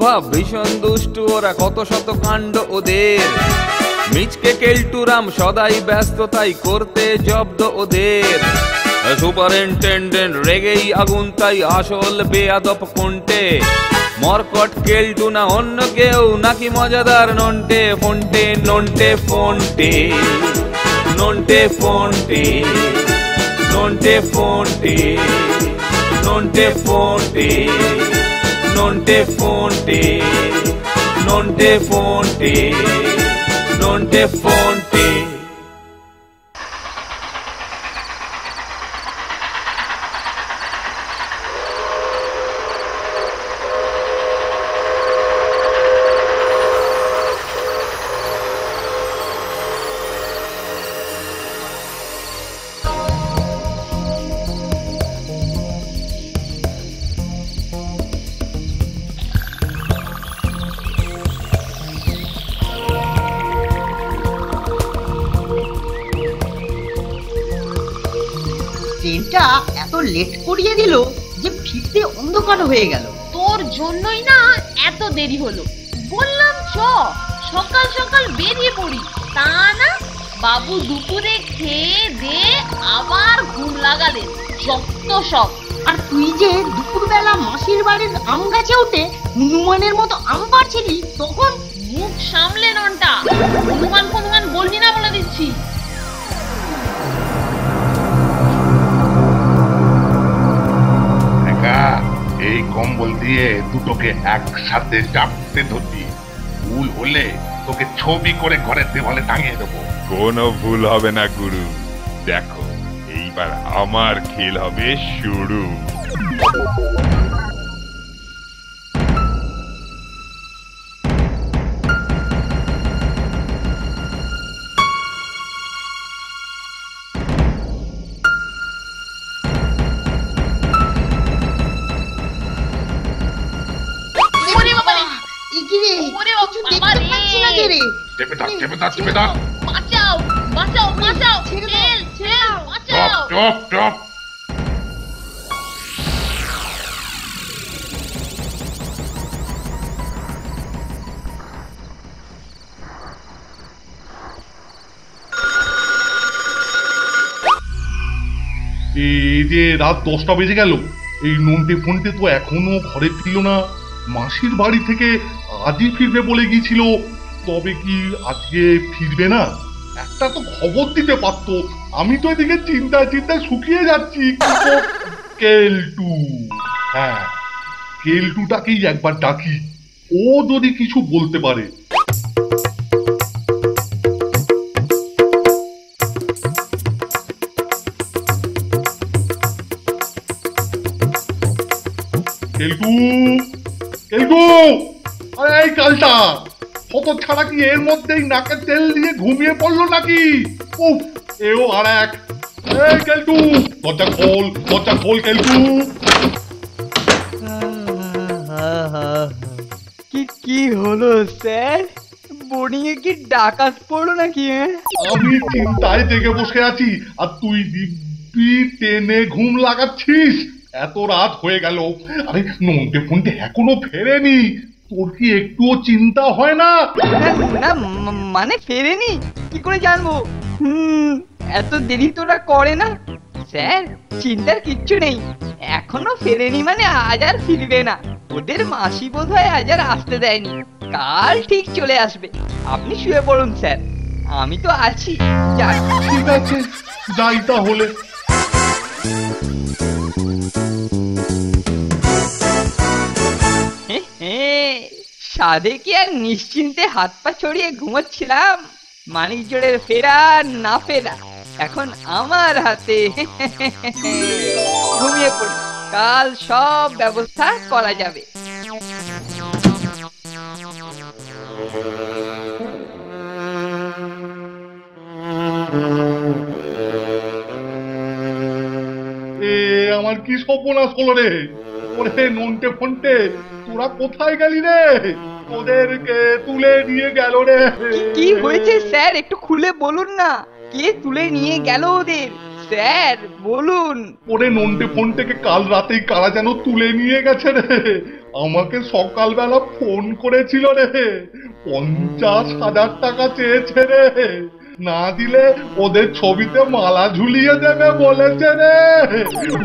স্বভাব ভীষণ দুষ্টু, ওরা কত শত কাণ্ড ওদের। মিচকে কেলটুরাম সদাই ব্যস্ততাই করতে জব্দ ওদের। সুপারিনটেন্ডেন্ট রেগেই আগুন, তাই আসল বেয়াদব কোনটে। মরকট কেলটু না অন্য কেউ, নাকি মজাদার নন্টে ফন্টে? নন্টে ফন্টে, নন্টে ফন্টে, নন্টে ফন্টে, নন্টে ফন্টে, নন্টে ফন্টে, নন্টে ফন্টে, নন্টে ফন্টে। ট্রেনটা এত লেট করিয়ে দিল যে ফিরতে অন্ধকার হয়ে গেল। তোর জন্যই না এত দেরি হলো। বললাম চ সকাল সকাল বেরিয়ে পড়ি, তা না বাবু দুপুরে খেয়ে দে আবার ঘুম লাগালেন যত সব। আর তুই যে দুপুরবেলা মাসির বাড়ির আম গাছে উঠে হনুমানের মতো আম পাড়ছিলি, তখন মুখ সামলে ননটা, হনুমান ফনুমান বলবি না বলে দিচ্ছি। এই কম্বল দিয়ে দুটোকে একসাথে চাপতে ধরবি, ভুল হলে তোকে ছবি করে ঘরের দেওয়ালে টাঙিয়ে দেবো। কোনো ভুল হবে না গুরু, দেখো এইবার আমার খেল হবে শুরু। চেপে ধর, চেপে ধর, চেপে ধর। বাঁচাও বাঁচাও বাঁচাও, ছেড়ে ছেড়ে বাঁচাও। Chop chop. এই যে রাত 10টা বেজে গেল, এই নন্টে ফন্টে তো এখনো ঘরে ফিরল না। মাসির বাড়ি থেকে আজই ফিরবে বলে গিয়েছিল, তবে কি আজকে ফিরবে না? একটা তো খবর দিতে পারতো। আমি তো এদিকে চিন্তায় চিন্তায় শুকিয়ে যাচ্ছি। কেলটু, হ্যাঁ কেলটুটাকেই একবার ডাকি, ও যদি কিছু বলতে পারে। কেলটু, কেলটু, আরে এই কালটা কত ছাড়া কি এর মধ্যেই নাকে তেল দিয়ে ঘুমিয়ে পড়লো নাকি? উফ, এও আর এক। এই কেলটু, দরজা খোল, দরজা খোল কেলটু। কি হলো স্যার? বোর্ডিং এ কি ডাকাত পড়লো নাকি? আমি চিন্তায় জেগে বসে আছি আর তুই দিব্যি টেনে ঘুম লাগাচ্ছিস। এত রাত হয়ে গেল, আরে নন্টে ফন্টে এখনো ফেরেনি, তোর কি একটুও চিন্তা হয় না? না মানে ফেরেনি কি করে জানবো? এত দেরি তোরা করে না স্যার, চিন্তার কিচ্ছু নেই। এখনো ফেরেনি মানে আজ আর ফিরবে না। ওদের মাসি বোধহয় আজ আর আসতে দেয়নি, কাল ঠিক চলে আসবে। আপনি শুয়ে পড়ুন স্যার, আমি তো আছি। ঠিক আছে, যাই তাহলে। সাধে কি আর নিশ্চিন্তে হাত পা ছড়িয়ে ঘুমোচ্ছিলাম? মানিক জোড়ের ফেরা না ফেরা এখন আমার হাতে। ঘুমিয়ে পড়ি, কাল সব ব্যবস্থা করা যাবে। আমার কি সর্বনাশ হলো রে! ওরে নন্টে ফন্টে, তোরা কোথায় গেলি রে? ওদেরকে তুলে নিয়ে গেল রে। কি হয়েছে স্যার, একটু খুলে বলুন না। কে তুলে নিয়ে গেল ওদের স্যার, বলুন। ওরে নন্টে ফন্টেকে কাল রাতেই কারা যেন তুলে নিয়ে গেছে রে। আমাকে সকালবেলা ফোন করেছিল রে, 50,000 টাকা চেয়েছে রে, না দিলে ওদের ছবিতে মালা ঝুলিয়ে দেবে বলেছে রে।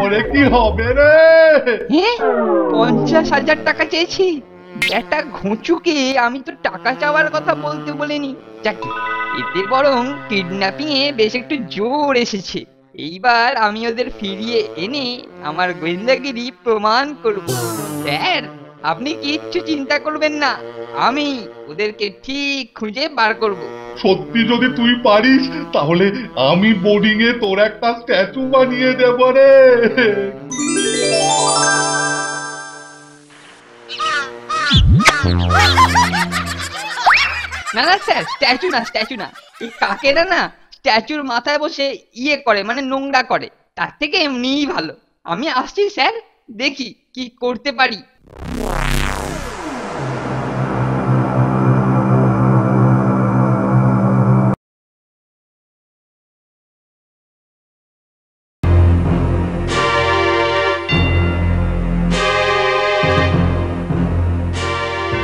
ওরে কি হবে রে? হ্যাঁ, 50,000 টাকা চেয়েছি? একটা ঘুঁচুকে আমি তো টাকা চাওয়ার কথা বলতে বলিনি। যাকে এতে বরং কিডন্যাপিং এ বেশ একটু জোর এসেছে। এইবার আমি ওদের ফিরিয়ে এনে আমার গোয়েন্দাগিরি প্রমাণ করব। স্যার, আপনি কিচ্ছু চিন্তা করবেন না, আমি ওদেরকে ঠিক খুঁজে বার করব। সত্যি যদি তুই পারিস তাহলে আমি বোর্ডিং এ তোর একটা স্ট্যাচু বানিয়ে দেব রে। না না স্যার, স্ট্যাচু না, স্ট্যাচু না। এই কাকেরা না স্ট্যাচুর মাথায় বসে ইয়ে করে, মানে নোংরা করে। তার থেকে এমনিই ভালো। আমি আসছি স্যার, দেখি কি করতে পারি।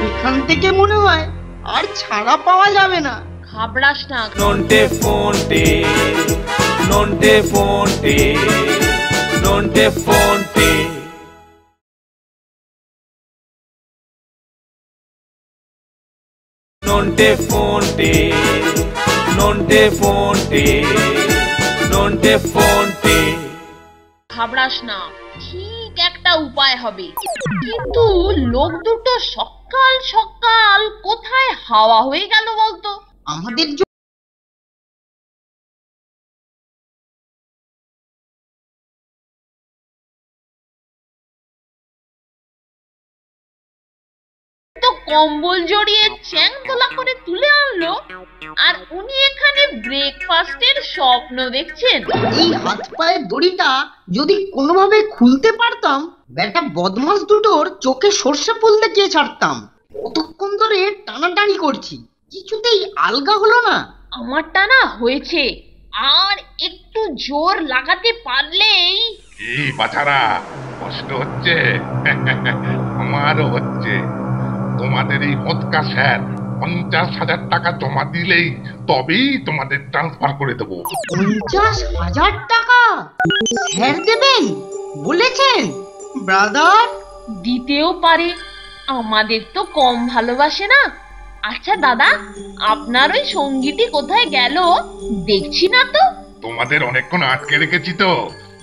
এখান থেকে মনে হয় আর ছাড়া পাওয়া যাবে না। ঘাবড়াস না। নন্টে ফোনটে, নন্টে ফোনটে, নন্টে ফোনটে। নন্টে ফোনটে, নন্টে ফোনটে, নন্টে ফোনটে। ঘাবড়াস না, ঠিক একটা উপায় হবে। কিন্তু লোক দুটো সকাল সকাল কোথায় হাওয়া হয়ে গেল বলতো? আমাদের তো কম্বল জড়িয়ে চ্যাং তোলা করে তুলে আনলো, আর উনি এখানে ব্রেকফাস্টের স্বপ্ন দেখছেন। এই হাত পায়ের দড়িটা যদি কোনোভাবে খুলতে পারতাম, বেটা বদমাস দুটোর চোখে সর্ষে ফুল দেখিয়ে ছাড়তাম। কতক্ষণ ধরে টানাটানি করছি, কিছুতেই আলগা হলো না। আমারটা না হয়েছে, আর একটু জোর লাগাতে পারলেই। কি বাছারা, কষ্ট হচ্ছে? আমারও হচ্ছে। তোমাদের এই মতকা স্যার 50,000 টাকা জমা দিলেই তবেই তোমাদের ট্রান্সফার করে দেবো। 50,000 টাকা স্যার দেবেন বলেছেন? ব্রাদার, দিতেও পারে, আমাদের তো কম ভালোবাসে না। আচ্ছা দাদা, আপনার ওই সঙ্গীটি কোথায় গেল? দেখছি না তো। তোমাদের অনেকক্ষণ আটকে রেখেছি তো,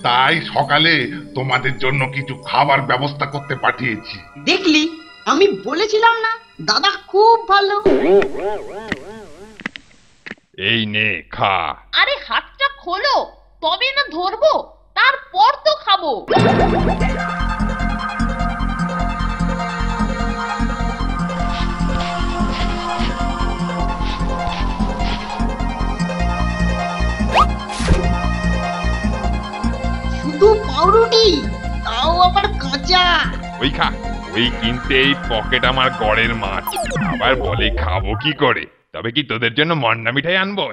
তাই সকালে তোমাদের জন্য কিছু খাবার ব্যবস্থা করতে পাঠিয়েছি। দেখলি আমি বলেছিলাম না, দাদা খুব ভালো। এই নে খা। আরে হাতটা খোলো, তবে না ধরবো, তারপর তো খাবো। শুধু পাউরুটি, তাও আবার কাঁচা। ওই খা, ওই কিনতেই পকেট আমার গড়ের মাছ। আবার বলে খাবো কি করে? তবে কি তোদের জন্য মন্ডা মিঠাই আনবো?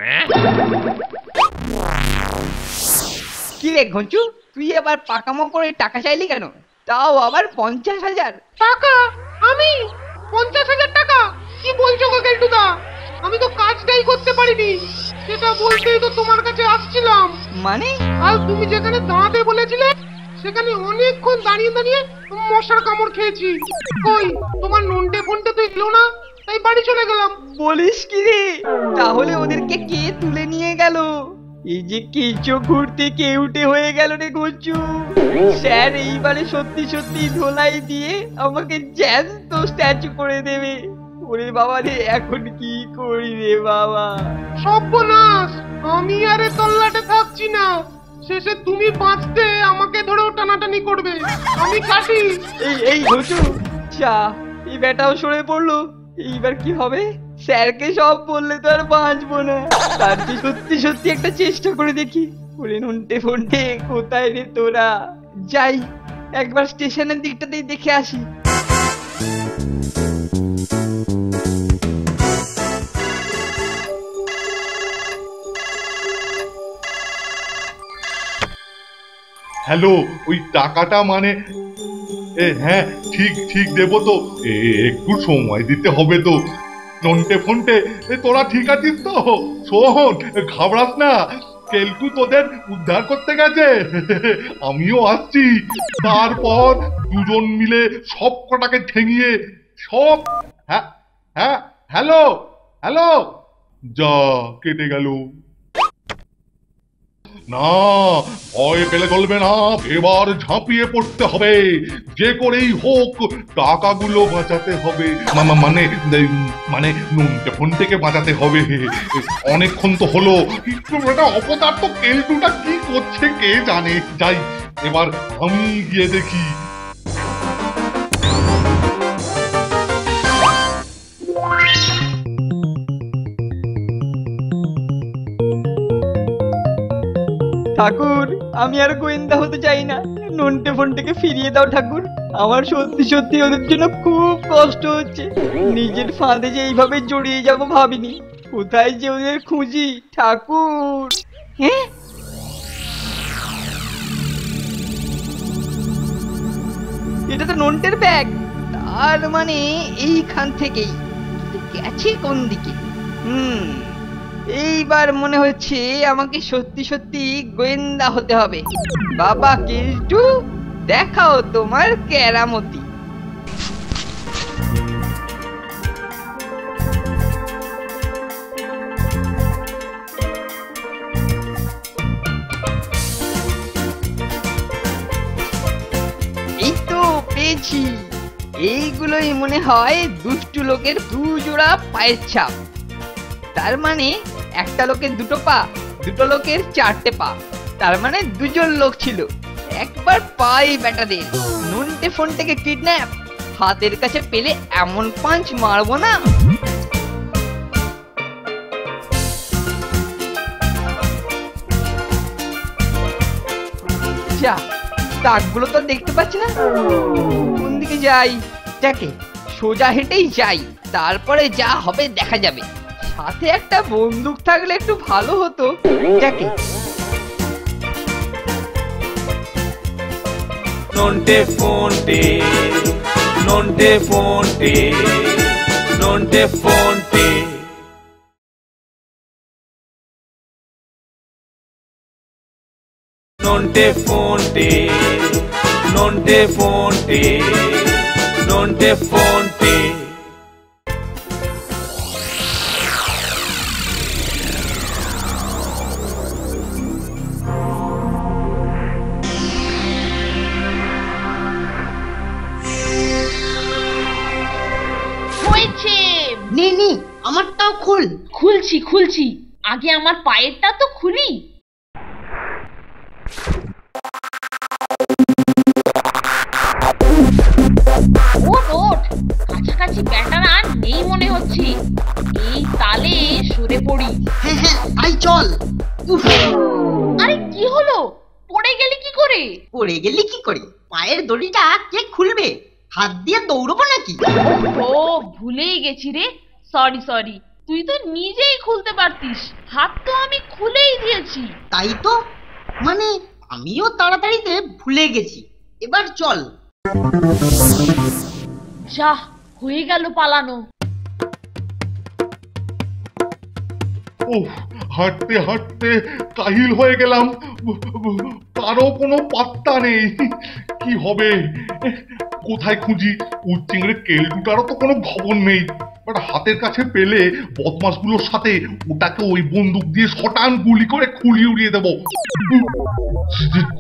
কি রে ঘঞ্চু, তুই আবার পাকামো করে টাকা চাইলি কেন? তাও আবার 50,000 টাকা? আমি 50,000 টাকা? কি বলছো কাকেলটুদা? আমি তো কাজটাই করতে পারিনি, সেটা বলতেই তো তোমার কাছে আসছিলাম। মানে? আর তুমি যেখানে দাঁড়াতে বলেছিলে সেখানে অনেকক্ষণ দাঁড়িয়ে দাঁড়িয়ে মশার কামড় খেয়েছি। কই তোমার নন্টে ফোনটে তো এলো না, তাই বাড়ি চলে গেলাম। বলিস কি রে? তাহলে ওদেরকে কে তুলে নিয়ে গেল? এই যে কিছু ঘুরতে কেউটে হয়ে গেল রে ঘুরছু। স্যার এইবারে সত্যি সত্যি ধোলাই দিয়ে আমাকে জ্যান্ত স্ট্যাচু করে দেবে। ওরে বাবা রে, এখন কি করি রে বাবা? সর্বনাশ, আমি আর এ তল্লাটে থাকছি না। শেষে তুমি বাঁচতে আমাকে ধরেও টানাটানি করবে। আমি কাটি। এই ঘুরছু, চা, এই বেটাও সরে পড়লো। এইবার কি হবে? স্যারকে সব বললে তো আর বাঁচবো না। তার যে সত্যি সত্যি একটা চেষ্টা করে দেখি। ওরে নন্টে ফন্টে, কোথায় রে তোরা? যাই একবার স্টেশনের দিকটাতেই দেখে আসি। হ্যালো, ওই টাকাটা মানে হ্যাঁ ঠিক ঠিক দেবো তো, একটু সময় দিতে হবে তো। নন্টে ফন্টে তোরা ঠিক আছিস তো? শোন, ঘাবড়াস না, কেলটু তোদের উদ্ধার করতে গেছে, আমিও আসছি। তারপর দুজন মিলে সব কটাকে ঠেঙিয়ে সব। হ্যাঁ হ্যাঁ, হ্যালো হ্যালো, যা কেটে গেল। না, ভয় পেলে চলবে না, এবার ঝাঁপিয়ে পড়তে হবে, যে করেই হোক টাকাগুলো বাঁচাতে হবে। মানে মানে নন্টে ফন্টেকে বাঁচাতে হবে। অনেকক্ষণ তো হলো, একটা অপদার্থ কেলটুটা কি করছে কে জানে। যাই, এবার আমি গিয়ে দেখি। ঠাকুর, আমি আর গোয়েন্দা হতে চাই না, নন্টে ফন্টেকে ফিরিয়ে দাও ঠাকুর। আমার সত্যি সত্যি ওদের জন্য খুব কষ্ট হচ্ছে। নিজের ফাঁদে যে এইভাবে জড়িয়ে যাব ভাবিনি। কোথায় যে ওদের খুঁজি ঠাকুর। হ্যাঁ, এটা তো নন্টের ব্যাগ, তার মানে এইখান থেকেই গেছে কোন দিকে। এইবার মনে হচ্ছে আমাকে সত্যি সত্যি গোয়েন্দা হতে হবে। বাবা কেলটু, দেখাও তোমার কেরামতি। এই তো পেয়েছি। এইগুলোই মনে হয় দুষ্টু লোকের দুজোড়া পায়ের ছাপ। তার মানে একটা লোকের দুটো পা, দুটো লোকের চারটে পা, তার মানে দুজন লোক ছিল। একবার পাই বেটাদের। নন্টে ফন্টেকে কিডন্যাপ হাতের কাছে পেলে এমন পাঞ্চ মারবো না। যা, দাগগুলো তো দেখতে পাচ্ছি না, কোন দিকে যাই? যাকে সোজা হেঁটেই যাই, তারপরে যা হবে দেখা যাবে। সাথে একটা বন্দুক থাকলে একটু ভালো হতো। যাকে নন্টে ফন্টে, নন্টে ফন্টে, নন্টে ফন্টে, নন্টে ফন্টে, নন্টে ফন্টে, নন্টে ফন্টে। হয়েছে। নে নে, আমারটাও খোল। খুলছি খুলছি, আগে আমার পায়েরটা তো খুলি। ওঠ ওঠ, কাছাকাছি ব্যাটারা আর নেই মনে হচ্ছে। এই তালে সরে পড়ি। হ্যাঁ হ্যাঁ, তাই চল। উফ, আরে কি হলো? পড়ে গেলি কি করে? পড়ে গেলি কি করে? পায়ের দড়িটা কে খুলবে? হাত দিয়ে দৌড়বো নাকি? ও, ভুলেই গেছি রে। সরি সরি, তুই তো নিজেই খুলতে পারতিস। হাত তো আমি খুলেই দিয়েছি। তাই তো, মানে আমিও তাড়াতাড়িতে ভুলে গেছি। এবার চল। যা, হয়ে গেল পালানো। উফ, হাঁটতে হাঁটতে কাহিল হয়ে গেলাম, কারো কোনো পাত্তা নেই। কি হবে, কোথায় খুঁজি? উচ্চিংড়ে কেলটুটারও তো কোনো খবর নেই। বাট হাতের কাছে পেলে বদমাশগুলোর সাথে ওটাকে ওই বন্দুক দিয়ে শটান গুলি করে খুলিয়ে উড়িয়ে দেবো।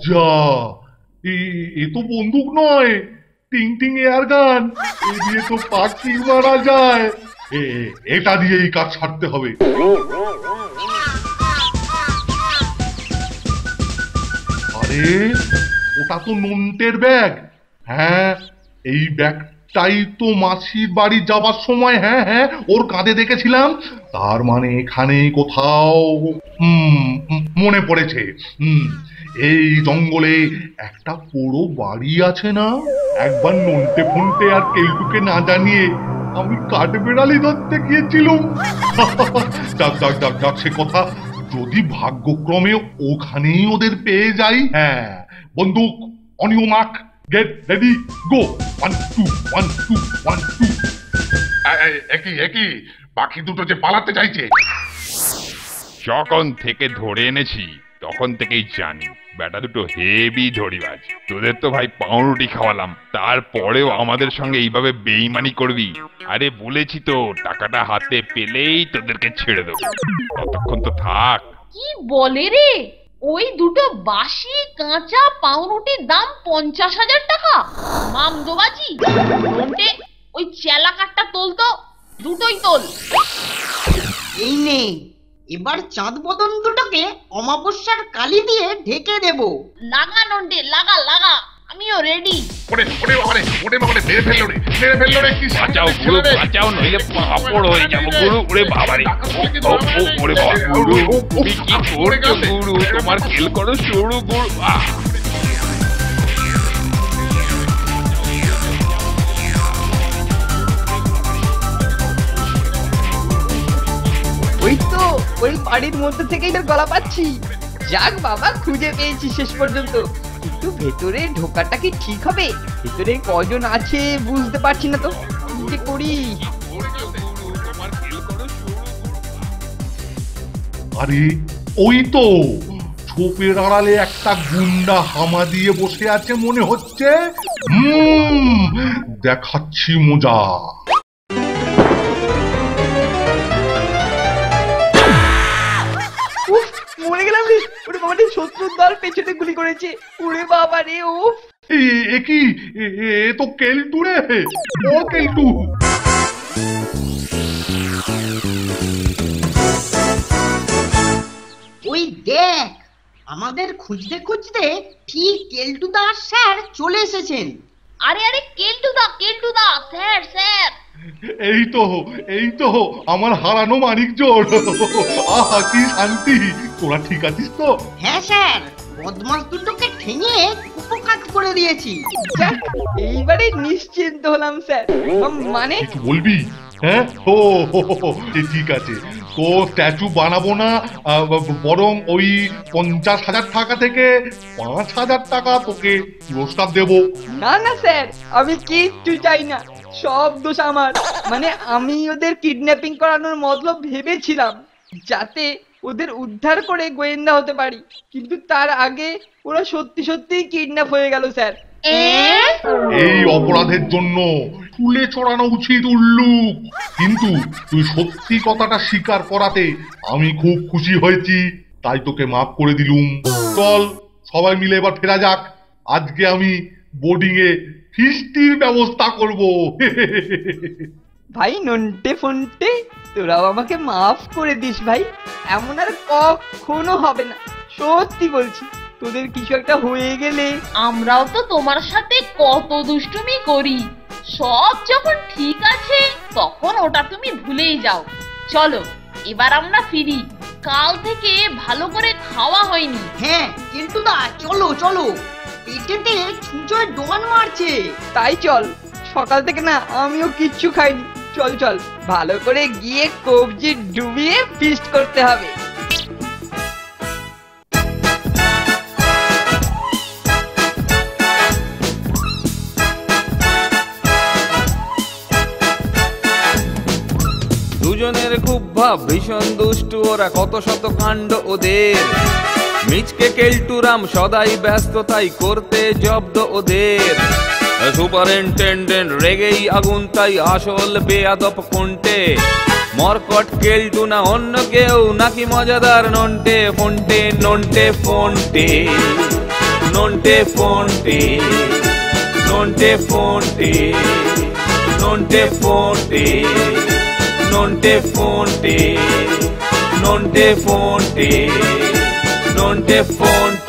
যা, এ তো বন্দুক নয়, টিং টিং এয়ার গান। এ দিয়ে তো পাখি মারা যায়। এটা দিয়েই কাজ ছাড়তে হবে। আরে, ওটা তো নন্টের ব্যাগ। হ্যাঁ, এই ব্যাগটাই তো মাসির বাড়ি যাবার সময় হ্যাঁ হ্যাঁ ওর কাঁধে দেখেছিলাম। তার মানে এখানেই কোথাও। মনে পড়েছে। এই জঙ্গলে একটা পুরো বাড়ি আছে না? একবার নন্টে ফন্টে আর কেলটুকে না জানিয়ে আমি কাঠবেড়ালি ধরতে গিয়েছিলাম। যাক যাক যাক যাক, সে কথা। যদি ভাগ্যক্রমে ওখানেই ওদের পেয়ে যাই। হ্যাঁ, বন্দুক অনিয়মাক, গেট রেডি গো 1 2 1 2 1 2। একই একই বাকি দুটো যে পালাতে চাইছে। যখন থেকে ধরে এনেছি তখন থেকেই জানি বেটা দুটো হেভি ধরিবাজ। তোদের তো ভাই পাউরুটি খাওয়ালাম, তারপরেও আমাদের সঙ্গে এইভাবে বেইমানি করবি? আরে বলেছি তো টাকাটা হাতে পেলেই তোদেরকে ছেড়ে দেবো, ততক্ষণ তো থাক। কি বলে রে? ওই দুটো বাসি কাঁচা পাউরুটির দাম 50,000 টাকা? মামদোবাজি নন্টে, ওই চেলা কাঠটা তোল তো, দুটোই তোল। এই নে, এবার চাঁদ বদন দুটোকে অমাবস্যার কালি দিয়ে ঢেকে দেব। লাগা নন্টে, লাগা লাগা, আমিও রেডি। ওরে ওরে ওরে ওরে বাবারে, মেরে ফেললো রে, মেরে ফেললো রে। কি বাঁচাও গুরু, বাঁচাও, নইলে পাপড় হয়ে যাবো গুরু। ওরে বাবারে, ওরে বাবা গুরু, তুমি কি করছো গুরু? তোমার খেল করো শুরু গুরু। ওই তো ওই বাড়ির মধ্যে থেকেই তো গলা পাচ্ছি। যাক বাবা, খুঁজে পেয়েছি শেষ পর্যন্ত। কিন্তু ভেতরে ঢোকাটা কি ঠিক হবে? ভেতরে কজন আছে বুঝতে পারছি না তো, কি যে করি। আরে ওই তো ছোপের আড়ালে একটা গুন্ডা হামা দিয়ে বসে আছে মনে হচ্ছে। দেখাচ্ছি মজা। মরে গেলাম রে। ওরে বাবা রে, শত্রুর দল পেছনে গুলি করেছে। ওরে বাবা রে, ও কি এ তো কেলটু রে, ও কেলটু। ওই দেখ, আমাদের খুঁজতে খুঁজতে ঠিক কেলটুদা স্যার চলে এসেছেন। আরে আরে কেলটুদা, কেলটুদা, স্যার স্যার। এই তো আমার হারানো মানিক জোর। আহা কি শান্তি। তোরা ঠিক আছিস তো? হ্যাঁ স্যার, বদমাস দুটোকে ঠেঙে উপকার করে দিয়েছি। যাক, এইবারে নিশ্চিন্ত হলাম স্যার। মানে কিছু বলবি? হ্যাঁ, ঠিক আছে। তো স্ট্যাচু বানাবো না, বরং ওই 50,000 টাকা থেকে 5,000 টাকা তোকে পুরস্কার দেবো। না না স্যার, আমি কিচ্ছু চাই না। সব দোষ আমার। মানে আমি ওদের কিডন্যাপিং করানোর মতলব ভেবেছিলাম, যাতে ওদের উদ্ধার করে গোয়েন্দা হতে পারি। কিন্তু তার আগে ওরা সত্যি সত্যিই কিডন্যাপ হয়ে গেল স্যার। এই অপরাধের জন্য ফুলে চড়ানো উচিত উল্লুক। কিন্তু তুই সত্যি কথাটা স্বীকার করাতে আমি খুব খুশি হয়েছি, তাই তোকে মাফ করে দিলুম। চল সবাই মিলে এবার ফেরা যাক। আজকে আমি বোর্ডিং এ ফিস্টির ব্যবস্থা করব। ভাই নন্টে ফন্টে, তোরাও আমাকে মাফ করে দিস ভাই। এমন আর কখনো হবে না, সত্যি বলছি। তোদের কিছু একটা হয়ে গেলে আমরাও তো তোমার সাথে কত দুষ্টুমি করি। সব যখন ঠিক আছে তখন ওটা তুমি ভুলেই যাও। চলো এবার আমরা ফিরি, কাল থেকে ভালো করে খাওয়া হয়নি। হ্যাঁ কেলটুদা, চলো চলো, পেটেতে ছুঁচোয় দোকান মারছে। তাই চল, সকাল থেকে না আমিও কিচ্ছু খাইনি। চল চল, ভালো করে গিয়ে কবজি ডুবিয়ে ফিস্ট করতে হবে। দুজনের খুব ভাব, ভীষণ দুষ্টু ওরা, কত শত কাণ্ড ওদের। মিচকে কেলটুরাম সদাই ব্যস্ত, তাই করতে জব্দ ওদের। সুপারিনটেন্ডেন্ট রেগেই আগুন, তাই আসল বেয়াদব কোনটে। মরকট কেলটু না অন্য কেউ, নাকি মজাদার নন্টে ফন্টে। নন্টে ফন্টে, নন্টে ফন্টে, নন্টে ফন্টে, নন্টে ফন্টে, নন্টে ফন্টে, নন্টে ফন্টে, নন্টে ফন্টে।